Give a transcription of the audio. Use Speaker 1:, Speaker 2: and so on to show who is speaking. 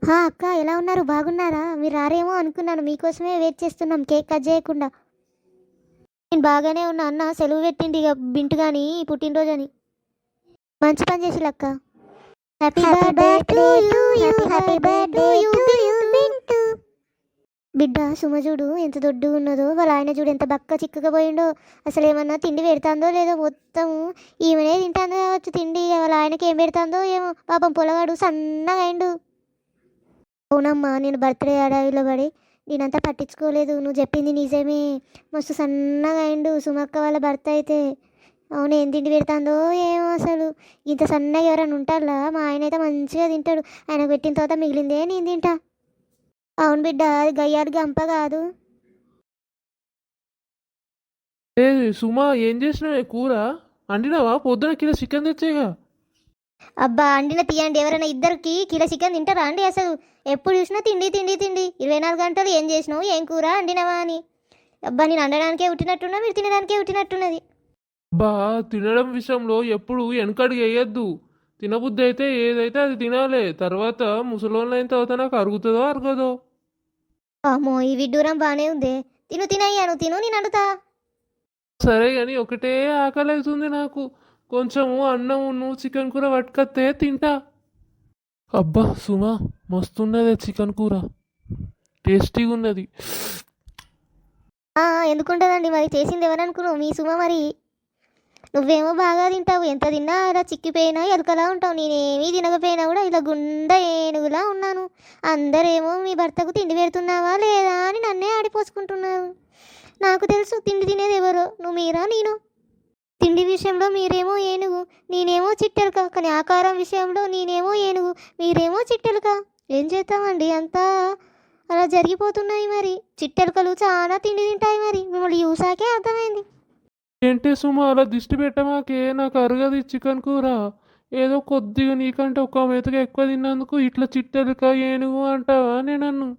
Speaker 1: అక్క ఎలా ఉన్నారు? బాగున్నారా? మీరు రారేమో అనుకున్నాను. మీకోసమే వెయిట్ చేస్తున్నాం కేక్ కట్ చేయకుండా. నేను బాగానే ఉన్నా అన్న సెలవు పెట్టిండి ఇక బింటు గాని పుట్టినరోజని. మంచి పని చేసిలక్క. Happy birthday to you, happy birthday to you Bintu. బిడ్డ సుమజుడు ఎంత దొడ్డు ఉన్నదో, వాళ్ళ ఆయన చూడు ఎంత బక్క చిక్కగా పోయిండో. అసలు ఏమన్నా తిండి పెడతాందో లేదో, మొత్తం ఈమెనే తింటాందో కావచ్చు తిండి. వాళ్ళ ఆయనకి ఏం పెడతాందో ఏమో, పాపం పొలగాడు సన్నగా అయిండు. అవునమ్మా, నేను బర్త్డే అడవిలో పడి నేనంతా పట్టించుకోలేదు. నువ్వు చెప్పింది నిజమే, మస్తు సన్నగా అయిండు సుమక్క వాళ్ళ భర్త అయితే. అవును, ఏం తిండి పెడతాందో ఏమో అసలు. ఇంత సన్నగా ఎవరైనా ఉంటారా? మా ఆయన అయితే మంచిగా తింటాడు. ఆయన పెట్టిన తర్వాత మిగిలిందే నేను తింటా. అవును బిడ్డ, అది గయ్యాడు గంప కాదు.
Speaker 2: ఏ సుమా, ఏం చేసినావే కూర? అండినావా? పొద్దున కిలో చికెన్ తెచ్చేగా.
Speaker 1: అబ్బా అండిన తీయండి, ఎవరైనా ఇద్దరికి కిలో చికెన్ తింటారా అండి? అసలు ఎప్పుడు చూసినా తిండి తిండి తిండి. 24 గంటలు ఏం చేసినావు, ఏం కూర అండినవా అని. అబ్బా నేను అండడానికే ఉట్టినట్టున్నా, మీరు తినడానికే ఉట్టినట్టున్నది.
Speaker 2: బా, తినడం విషయంలో ఎప్పుడు వెనకడుగు వేయద్దు. తినబుద్ధి అయితే ఏదైతే అది తినాలి. తర్వాత ముసలోళ్ళు అయిన తర్వాత నాకు అరుగుతుందో అరగదో.
Speaker 1: అమ్మో ఈ విడ్డూరం బాగానే ఉంది. తిను తినయ్యా, నువ్వు తిను, నేను అండుతా.
Speaker 2: సరే కానీ ఒకటే ఆకలి అవుతుంది నాకు. కొంచెము అన్నం నువ్వు చికెన్ కూర పట్టుకొస్తే తింటా. అబ్బా సుమా, మస్తున్నదే చికెన్ కూర, టేస్టీగా ఉన్నది.
Speaker 1: ఎందుకుంటుందండి మరి, చేసింది ఎవరనుకున్నావు? మీ సుమ మరి. నువ్వేమో బాగా తింటావు, ఎంత తిన్నా ఇలా చిక్కిపోయినా ఎలుకలా ఉంటావు. నేనేమీ తినకపోయినా కూడా ఇలా గుండె ఏనుగులా ఉన్నాను. అందరేమో మీ భర్తకు తిండి పెడుతున్నావా లేదా అని నన్నే ఆడిపోసుకుంటున్నారు. నాకు తెలుసు తిండి తినేది ఎవరో, నువ్వు మీరా నేను. తిండి విషయంలో మీరేమో ఏనుగు, నేనేమో చిట్టెలుక. కానీ ఆకారం విషయంలో నేనేమో ఏనుగు, మీరేమో చిట్టెలుక. ఏం చేద్దామండి, అంతా అలా జరిగిపోతున్నాయి. మరి చిట్టెలుకలు చాలా తిండి తింటాయి. మరి మిమ్మల్ని చూసాకే అర్థమైంది.
Speaker 2: ఏంటి సుమా, అలా దిష్టి పెట్టమాకే, నాకు అరగదు చికెన్ కూర. ఏదో కొద్దిగా నీకంటే ఒక మెతుగా ఎక్కువ తిన్నందుకు ఇట్లా చిట్టెలుక ఏనుగు అంటావా నేను నన్ను?